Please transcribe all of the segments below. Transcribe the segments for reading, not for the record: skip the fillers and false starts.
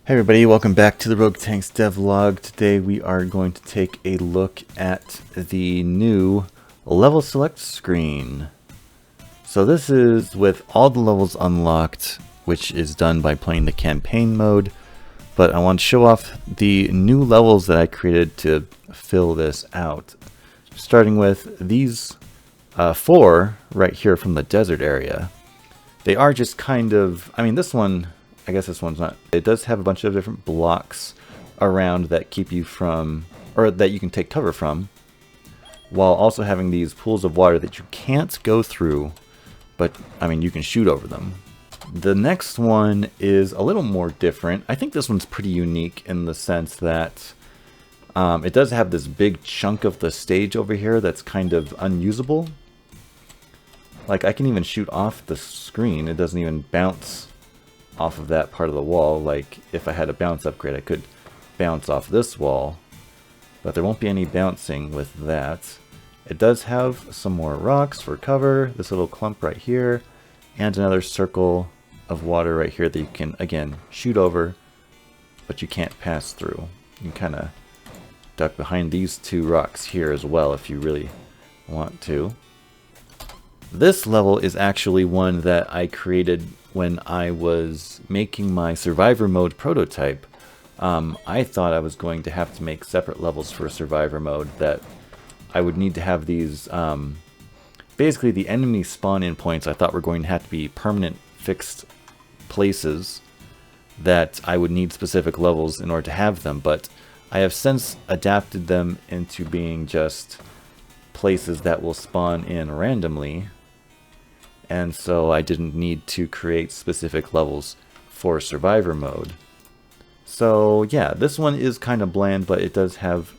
Hey everybody, welcome back to the Rogue Tanks devlog. Today we are going to take a look at the new level select screen. So this is with all the levels unlocked, which is done by playing the campaign mode. But I want to show off the new levels that I created to fill this out. Starting with these four right here from the desert area. They are just kind of, this one, I guess this one's not. It does have a bunch of different blocks around that keep you from, or that you can take cover from, while also having these pools of water that you can't go through, but you can shoot over them. The next one is a little more different. I think this one's pretty unique in the sense that it does have this big chunk of the stage over here that's kind of unusable. Like, I can even shoot off the screen. It doesn't even bounce off of that part of the wall. Like, if I had a bounce upgrade, I could bounce off this wall, but there won't be any bouncing with that. It does have some more rocks for cover, this little clump right here, and another circle of water right here that you can, again, shoot over, but you can't pass through. You can kind of duck behind these two rocks here as well if you really want to. This level is actually one that I created when I was making my Survivor mode prototype. I thought I was going to have to make separate levels for Survivor mode, that I would need to have these, basically the enemy spawn-in points I thought were going to have to be permanent fixed places that I would need specific levels in order to have them, but I have since adapted them into being just places that will spawn in randomly. And so I didn't need to create specific levels for Survivor mode. So yeah, this one is kind of bland, but it does have,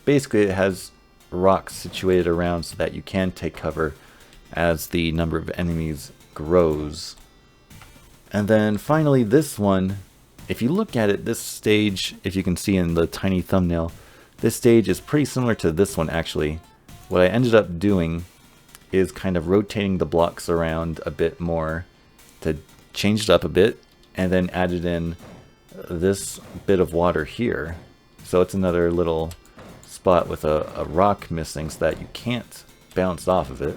basically it has rocks situated around so that you can take cover as the number of enemies grows. And then finally this one, if you look at it, this stage, if you can see in the tiny thumbnail, this stage is pretty similar to this one actually. What I ended up doing is kind of rotating the blocks around a bit more to change it up a bit, and then added in this bit of water here. So it's another little spot with a rock missing so that you can't bounce off of it.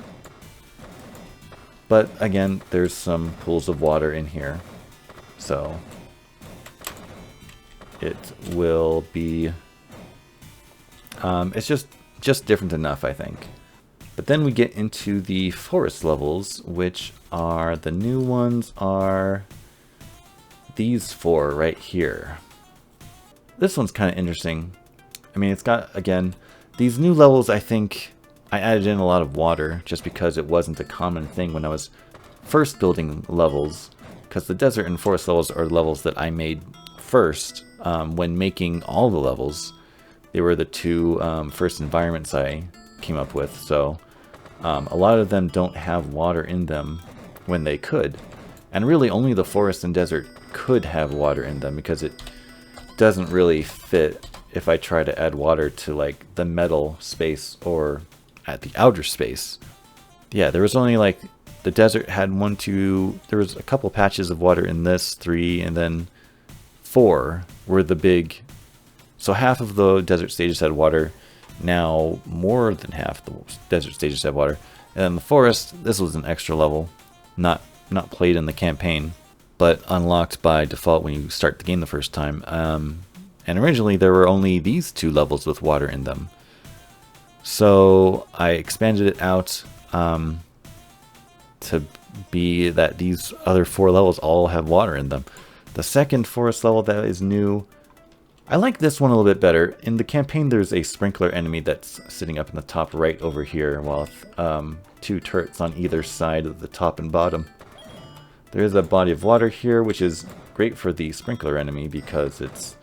But again, there's some pools of water in here, so it will be, it's just different enough, I think. But then we get into the forest levels, which are, the new ones are these four right here. This one's kind of interesting. It's got, again, these new levels, I think I added in a lot of water just because it wasn't a common thing when I was first building levels, because the desert and forest levels are levels that I made first when making all the levels. They were the two first environments I came up with, so a lot of them don't have water in them when they could. And really only the forest and desert could have water in them, because it doesn't really fit if I try to add water to like the metal space or at the outer space. Yeah, there was only like, the desert had there was a couple patches of water in this, 3, and then 4 were the big. So half of the desert stages had water. Now more than half the desert stages have water. And then the forest, this was an extra level, not played in the campaign, but unlocked by default when you start the game the first time. And originally there were only these 2 levels with water in them. So I expanded it out to be that these other 4 levels all have water in them. The second forest level that is new, I like this one a little bit better. In the campaign, there's a sprinkler enemy that's sitting up in the top right over here, while 2 turrets on either side of the top and bottom. There is a body of water here, which is great for the sprinkler enemy because it's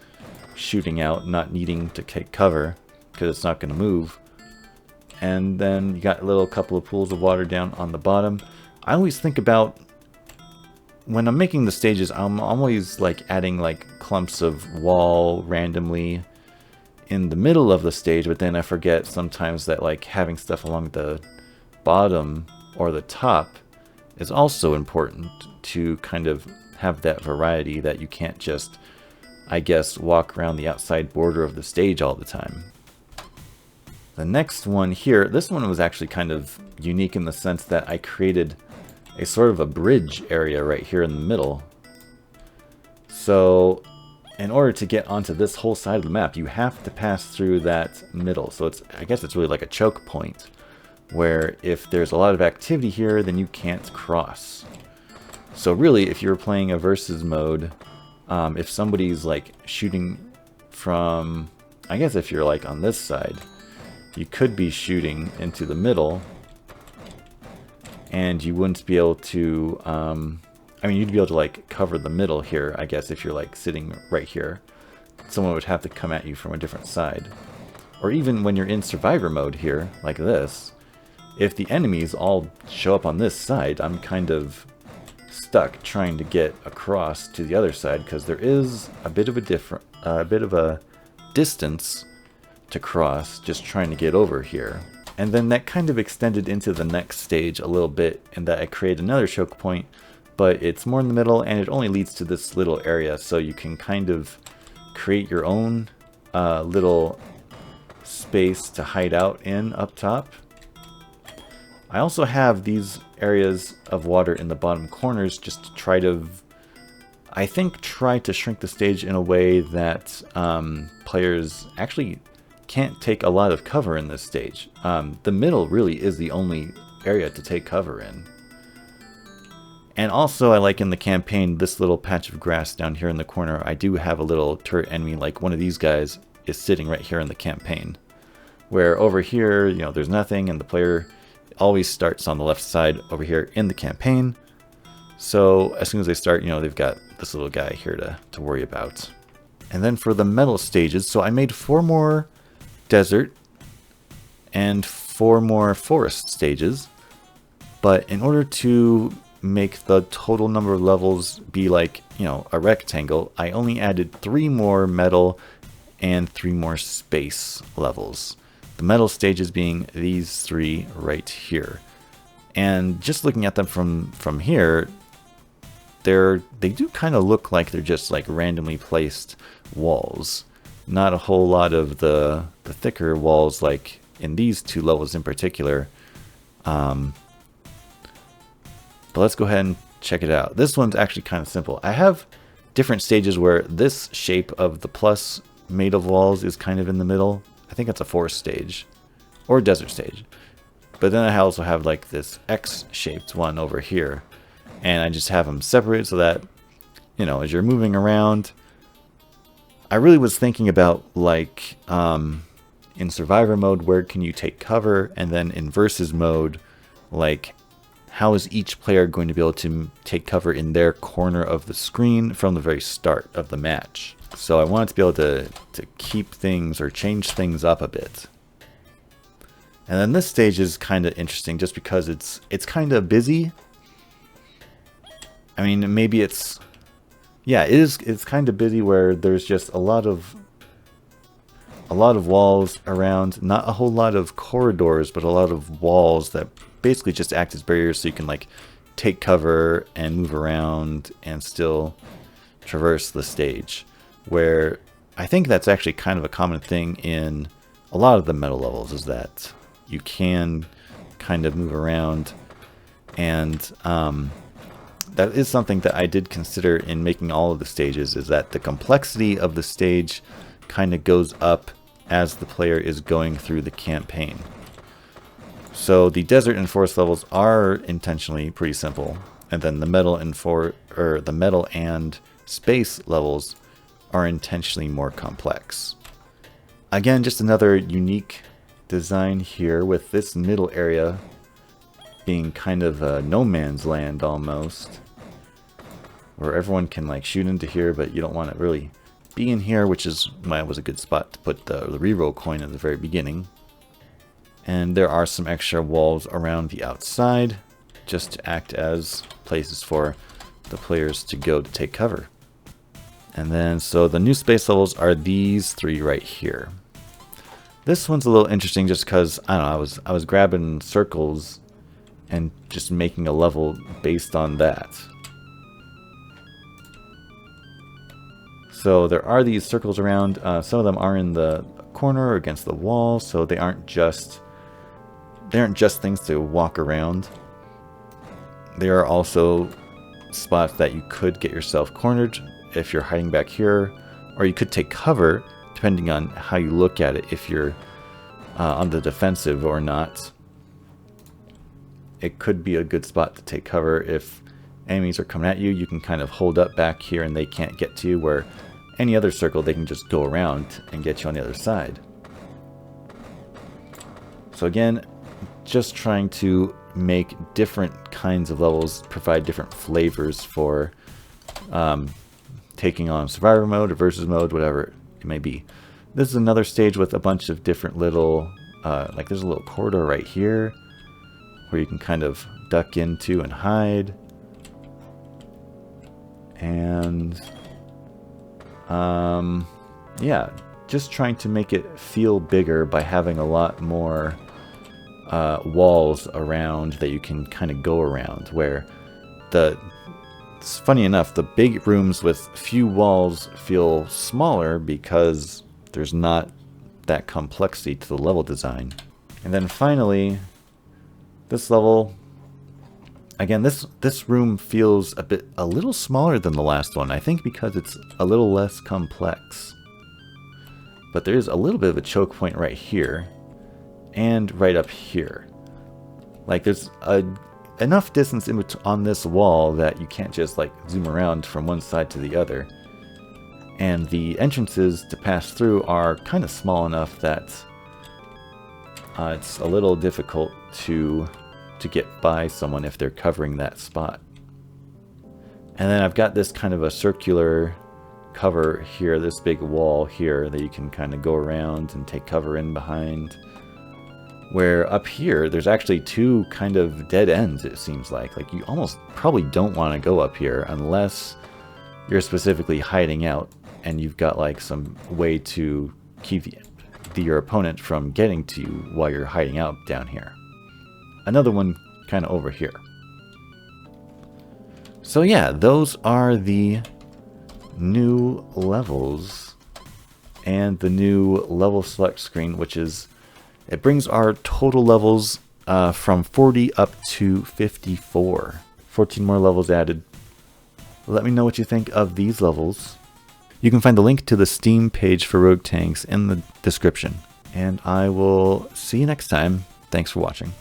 shooting out, not needing to take cover, because it's not going to move. And then you got a little couple of pools of water down on the bottom. I always think about, when I'm making the stages, I'm always like adding like clumps of wall randomly in the middle of the stage, but then I forget sometimes that like having stuff along the bottom or the top is also important to kind of have that variety that you can't just, I guess, walk around the outside border of the stage all the time. The next one here, this one was actually kind of unique in the sense that I created a sort of a bridge area right here in the middle. So in order to get onto this whole side of the map, you have to pass through that middle. So I guess it's really like a choke point, where if there's a lot of activity here, then you can't cross. So really, if you're playing a versus mode, if somebody's like shooting from, I guess if you're like on this side, you could be shooting into the middle, and you wouldn't be able to, I mean, you'd be able to like cover the middle here, I guess, if you're like sitting right here. Someone would have to come at you from a different side. Or even when you're in survivor mode here, like this, if the enemies all show up on this side, I'm kind of stuck trying to get across to the other side, because there is a bit of a distance to cross just trying to get over here. And then that kind of extended into the next stage a little bit, in that I created another choke point, but it's more in the middle and it only leads to this little area, so you can kind of create your own little space to hide out in up top. I also have these areas of water in the bottom corners just to try to, I think, try to shrink the stage in a way that players actually can't take a lot of cover in this stage. The middle really is the only area to take cover in. And also, I like in the campaign, this little patch of grass down here in the corner, I do have a little turret enemy, like one of these guys is sitting right here in the campaign. Where over here, you know, there's nothing, and the player always starts on the left side over here in the campaign. So as soon as they start, you know, they've got this little guy here to worry about. And then for the metal stages, so I made 4 more desert and 4 more forest stages. But in order to make the total number of levels be like, you know, a rectangle, I only added 3 more metal and 3 more space levels. The metal stages being these 3 right here. And just looking at them from here, they do kind of look like they're just like randomly placed walls. Not a whole lot of the thicker walls like in these 2 levels in particular. But let's go ahead and check it out. This one's actually kind of simple. I have different stages where this shape of the plus made of walls is kind of in the middle. I think that's a forest stage or a desert stage. But then I also have like this X-shaped one over here. And I just have them separate so that, you know, as you're moving around, I really was thinking about like in survivor mode, where can you take cover? And then in versus mode, like, how is each player going to be able to take cover in their corner of the screen from the very start of the match? So I wanted to be able to keep things or change things up a bit. And then this stage is kind of interesting just because it's kind of busy. I mean, maybe it's kind of busy where there's just a lot of walls around, not a whole lot of corridors, but a lot of walls that basically just act as barriers so you can like take cover and move around and still traverse the stage. Where I think that's actually kind of a common thing in a lot of the metal levels, is that you can kind of move around, and that is something that I did consider in making all of the stages, is that the complexity of the stage kind of goes up as the player is going through the campaign. So the desert and forest levels are intentionally pretty simple, and then the metal and space levels are intentionally more complex. Again, just another unique design here, with this middle area being kind of a no man's land almost, where everyone can like shoot into here, but you don't want to really be in here, which is why it was a good spot to put the reroll coin at the very beginning. And there are some extra walls around the outside, just to act as places for the players to go to take cover. And then, so the new space levels are these 3 right here. This one's a little interesting just because, I don't know, I was grabbing circles and just making a level based on that. So there are these circles around. Some of them are in the corner or against the wall, so they aren't just things to walk around. There are also spots that you could get yourself cornered if you're hiding back here, or you could take cover depending on how you look at it, if you're on the defensive or not. It could be a good spot to take cover. If enemies are coming at you, you can kind of hold up back here and they can't get to you, where any other circle they can just go around and get you on the other side. So again, just trying to make different kinds of levels, provide different flavors for taking on survivor mode or versus mode, whatever it may be. This is another stage with a bunch of different little, like there's a little corridor right here where you can kind of duck into and hide. And yeah, just trying to make it feel bigger by having a lot more walls around that you can kind of go around, where it's funny enough, the big rooms with few walls feel smaller because there's not that complexity to the level design. And then finally, this level, again, this room feels a little smaller than the last one, I think because it's a little less complex. But there is a little bit of a choke point right here and right up here. Like there's enough distance on this wall that you can't just like zoom around from one side to the other. And the entrances to pass through are kind of small enough that it's a little difficult to get by someone if they're covering that spot. And then I've got this kind of a circular cover here, this big wall here that you can kind of go around and take cover in behind. Where up here, there's actually two kind of dead ends, it seems like. Like you almost probably don't want to go up here unless you're specifically hiding out and you've got like some way to keep your opponent from getting to you while you're hiding out down here. Another one kind of over here. So yeah, those are the new levels and the new level select screen, which is, it brings our total levels from 40 up to 54. 14 more levels added. Let me know what you think of these levels. You can find the link to the Steam page for Rogue Tanks in the description. And I will see you next time. Thanks for watching.